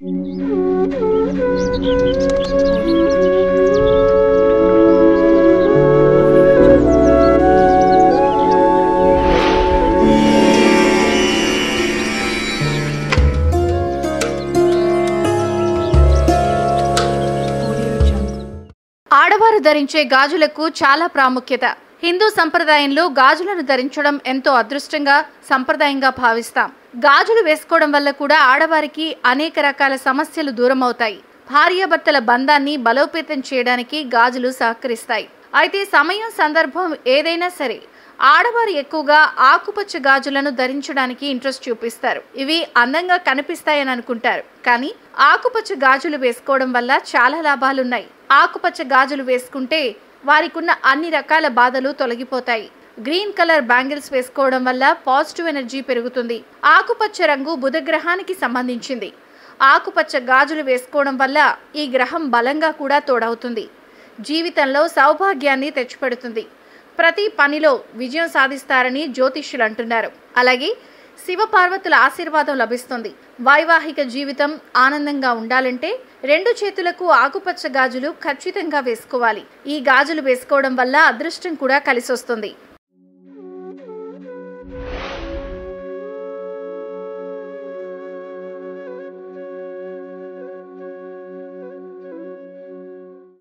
ఆడవారు ధరించే గాజులకు చాలా ప్రాముఖ్యత. హిందూ సంప్రదాయంలో గాజులను ధరించడం ఎంతో అదృష్టంగా, సంప్రదాయంగా భావిస్తాం. గాజులు వేసుకోవడం వల్ల కూడా ఆడవారికి అనేక రకాల సమస్యలు దూరం అవుతాయి. భార్యాభర్తల బంధాన్ని బలోపేతం చేయడానికి గాజులు సహకరిస్తాయి. అయితే సమయం, సందర్భం ఏదైనా సరే ఆడవారు ఎక్కువగా ఆకుపచ్చ గాజులను ధరించడానికి ఇంట్రెస్ట్ చూపిస్తారు. ఇవి అందంగా కనిపిస్తాయని అనుకుంటారు, కానీ ఆకుపచ్చ గాజులు వేసుకోవడం వల్ల చాలా లాభాలున్నాయి. ఆకుపచ్చ గాజులు వేసుకుంటే వారికున్న అన్ని రకాల బాధలు తొలగిపోతాయి. గ్రీన్ కలర్ బ్యాంగిల్స్ వేసుకోవడం వల్ల పాజిటివ్ ఎనర్జీ పెరుగుతుంది. ఆకుపచ్చ రంగు బుధగ్రహానికి సంబంధించింది. ఆకుపచ్చ గాజులు వేసుకోవడం వల్ల ఈ గ్రహం బలంగా కూడా తోడవుతుంది. జీవితంలో సౌభాగ్యాన్ని తెచ్చిపెడుతుంది. ప్రతి పనిలో విజయం సాధిస్తారని జ్యోతిష్యులు అంటున్నారు. అలాగే శివపార్వతుల ఆశీర్వాదం లభిస్తుంది. వైవాహిక జీవితం ఆనందంగా ఉండాలంటే 2 చేతులకు ఆకుపచ్చ గాజులు ఖచ్చితంగా వేసుకోవాలి. ఈ గాజులు వేసుకోవడం వల్ల అదృష్టం కూడా కలిసొస్తుంది.